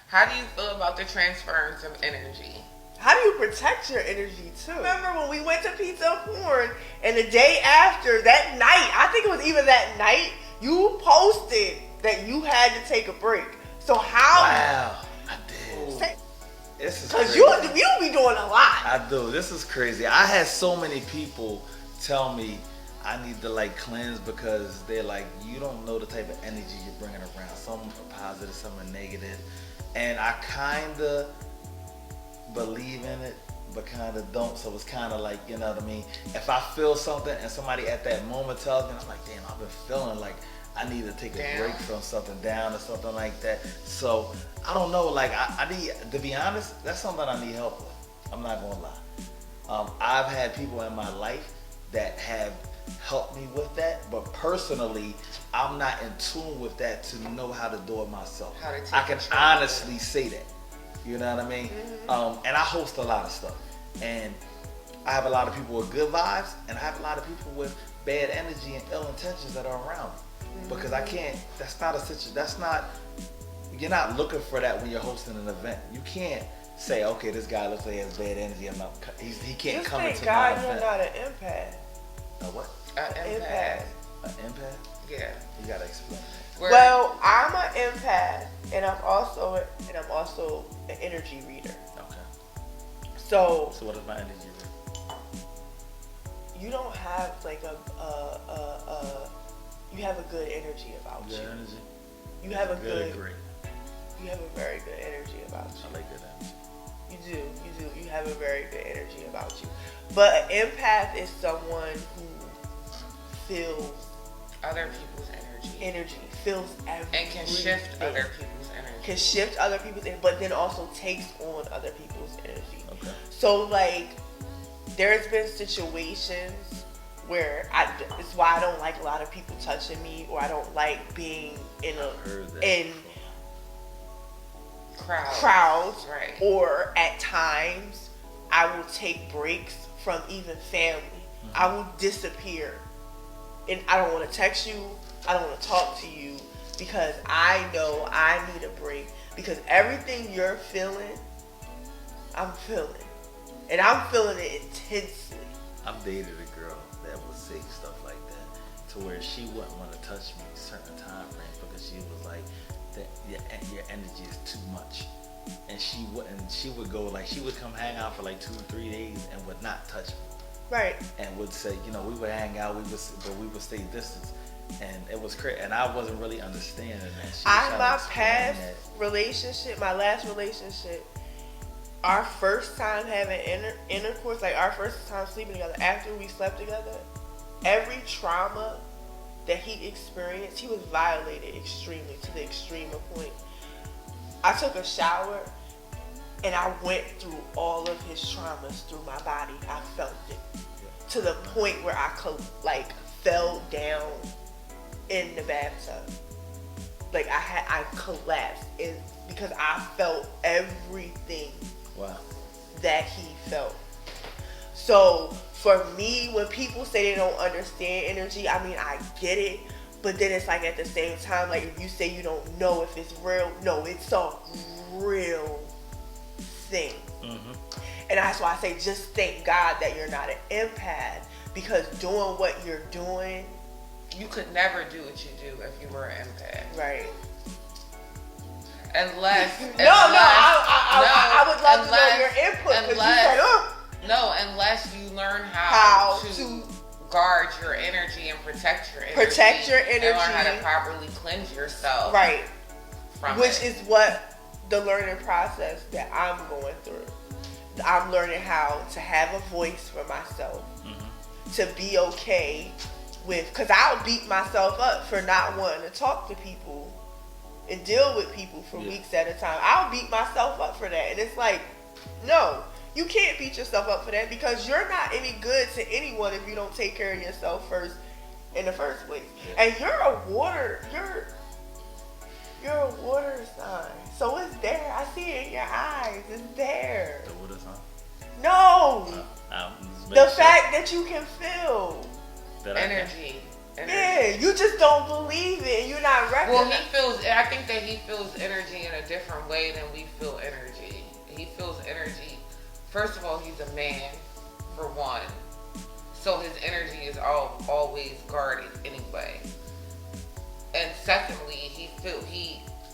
How do you feel about the transference of energy? How do you protect your energy too? Remember when we went to Pizza and Porn, and the day after, that night, I think it was even that night, you posted that you had to take a break. So how? Wow, I did. This is because crazy. you be doing a lot. I do. This is crazy. I had so many people tell me I need to like cleanse because they're like, you don't know the type of energy you're bringing around. Some are positive, some are negative. And I kind of believe in it, but kind of don't. So it's kind of like, you know what I mean? If I feel something and somebody at that moment tells me, I'm like, damn, I've been feeling like I need to take a break from something down or something like that. So I don't know, like I need, to be honest, that's something I need help with. I'm not gonna lie. I've had people in my life that have helped me with that, but personally, I'm not in tune with that to know how to do it myself. I can honestly say that. You know what I mean? Mm-hmm. And I host a lot of stuff, and I have a lot of people with good vibes, and I have a lot of people with bad energy and ill intentions that are around me. Mm-hmm. Because I can't. That's not a situation. That's not. You're not looking for that when you're hosting an event. You can't say, okay, this guy looks like he has bad energy. He can't come into my event. You're not an empath. A what? An empath. An empath? Yeah. You gotta explain that. Well, I'm an empath, and I'm also an energy reader. Okay. So what is my energy reader? You don't have like you have a good energy about you. Good energy. You have a good. You have a very good energy about you. I like good energy. You do. You have a very good energy about you. But an empath is someone who feels other people's energy. Feels everything. And can shift other people's energy. Can shift other people's energy, but then also takes on other people's energy. Okay. So like, there's been situations where it's why I don't like a lot of people touching me, or I don't like being in crowds, right. Or at times I will take breaks from even family. Mm-hmm. I will disappear, and I don't want to text you, I don't want to talk to you, because I know I need a break, because everything you're feeling, I'm feeling, and I'm feeling it intensely. I've dated a girl that would say stuff like that, to where she wouldn't want to touch me certain time frames because she was like, your energy is too much. And she would go, like, she would come hang out for like 2 or 3 days and would not touch me. Right. And would say, we would hang out, but we would stay distance. And it was crazy. And I wasn't really understanding that. My past relationship, my last relationship, our first time having intercourse, like our first time sleeping together, after we slept together, every trauma that he experienced, he was violated extremely, to the extreme point. I took a shower and I went through all of his traumas through my body. I felt it to the point where I fell down in the bathtub. Like I collapsed because I felt everything. Wow. That he felt. So for me, when people say they don't understand energy, I mean, I get it, but then it's like at the same time, like if you say you don't know if it's real, no, it's a real thing. Mm-hmm. And that's why I say just thank God that you're not an empath, because doing what you're doing, you could never do what you do if you were an empath. Right. Unless I would love to know your input. Unless you learn how to guard your energy and protect your energy. And learn how to properly cleanse yourself. Right. Which is what the learning process that I'm going through. I'm learning how to have a voice for myself. Mm-hmm. To be okay with, because I'll beat myself up for not wanting to talk to people and deal with people for weeks at a time. I'll beat myself up for that. And it's like, no, you can't beat yourself up for that, because you're not any good to anyone if you don't take care of yourself first in the first place. Yeah. And you're a water sign. So it's there. I see it in your eyes. It's there. The water sign? No. The fact that you can feel energy. energy. Yeah, you just don't believe it. You're not recognizing. Well, I think that he feels energy in a different way than we feel energy. He feels energy. First of all, he's a man, for one. So his energy is always guarded anyway. And secondly,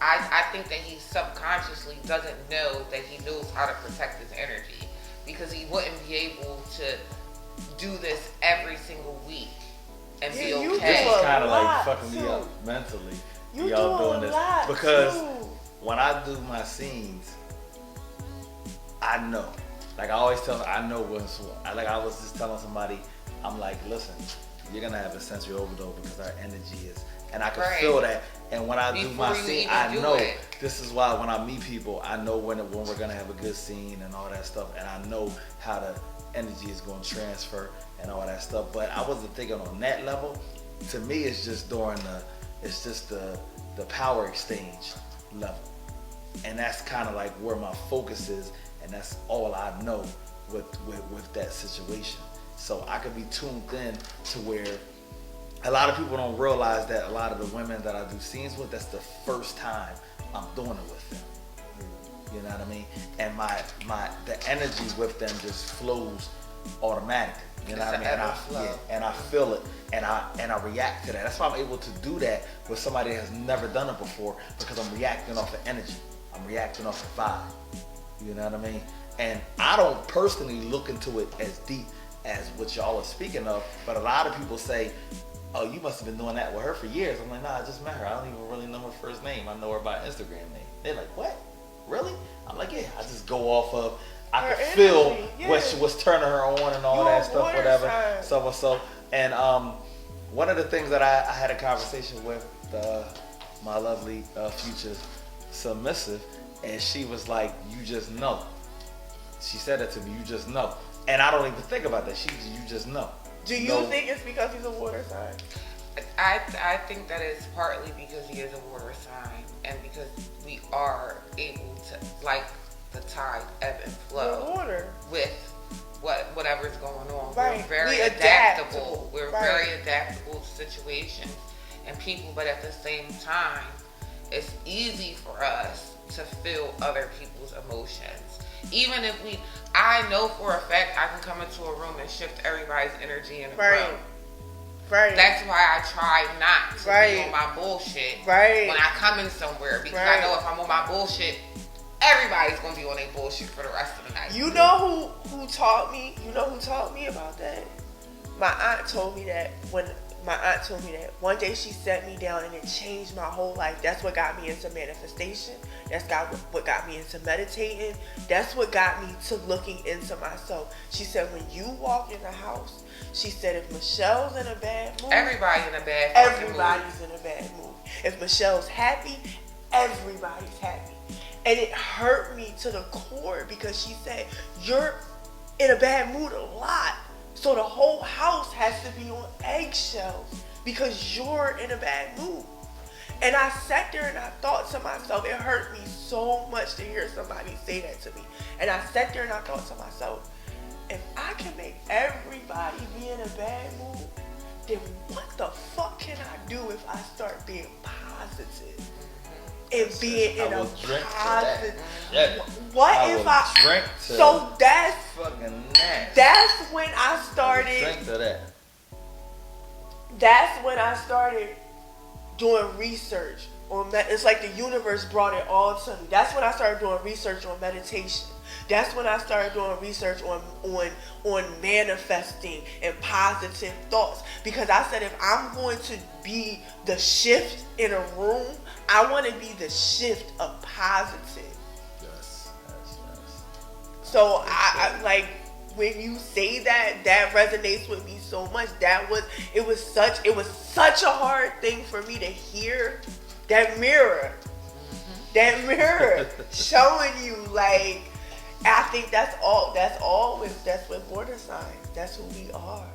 I think that he subconsciously doesn't know that he knows how to protect his energy, because he wouldn't be able to do this every single week and be okay. This is kind of like fucking me up mentally. Y'all doing this because when I do my scenes, I know. Like I always tell them, I know when. Like I was just telling somebody, I'm like, listen, you're gonna have a sensory overdose because our energy is, and I can feel that. And when I do my scene, I know this is why when I meet people, I know when we're gonna have a good scene and all that stuff, and I know how the energy is gonna transfer and all that stuff. But I wasn't thinking on that level. To me, it's just the power exchange level, and that's kind of like where my focus is, and that's all I know with that situation. So I could be tuned in to where a lot of people don't realize that a lot of the women that I do scenes with, that's the first time I'm doing it with them. You know what I mean? And the energy with them just flows automatically. You know what I mean? And I feel it, and I react to that. That's why I'm able to do that with somebody that has never done it before, because I'm reacting off of energy. I'm reacting off of vibe. You know what I mean? And I don't personally look into it as deep as what y'all are speaking of, but a lot of people say, oh, you must have been doing that with her for years. I'm like, nah, I just met her. I don't even really know her first name. I know her by Instagram name. They're like, what? Really? I'm like, yeah, I just go off of, I could feel what's turning her on and all that stuff, whatever. So. And one of the things that I had a conversation with my lovely future submissive, and she was like, you just know. She said that to me, you just know. And I don't even think about that. You just know. Do you think it's because he's a water sign? I think that it's partly because he is a water sign, and because we are able to, like the tide, ebb and flow with whatever's going on. Right. We're very adaptable. We're very adaptable to situations and people, but at the same time, it's easy for us to feel other people's emotions. Even if I know for a fact I can come into a room and shift everybody's energy in the room. Right. That's why I try not to be on my bullshit when I come in somewhere, because I know if I'm on my bullshit, everybody's gonna be on their bullshit for the rest of the night. You know who taught me? You know who taught me about that? My aunt told me that one day she set me down, and it changed my whole life. That's what got me into manifestation. That's what got me into meditating. That's what got me to looking into myself. She said, when you walk in the house, she said, if Michelle's in a bad mood, everybody's in a bad mood. If Michelle's happy, everybody's happy. And it hurt me to the core, because she said, you're in a bad mood a lot. So the whole house has to be on eggshells because you're in a bad mood. And I sat there and I thought to myself, it hurt me so much to hear somebody say that to me. And I sat there and I thought to myself, if I can make everybody be in a bad mood, then what the fuck can I do if I start being positive? And being in a positive. What if I drink to so that's fucking nasty. That's when I started. Drink to that. That's when I started doing research on. It's like the universe brought it all to me. That's when I started doing research on meditation. That's when I started doing research on manifesting and positive thoughts. Because I said, if I'm going to be the shift in a room, I want to be the shift of positive. Yes. So I like when you say that resonates with me so much. It was such a hard thing for me to hear. That mirror showing you, like, I think that's with water signs. That's who we are.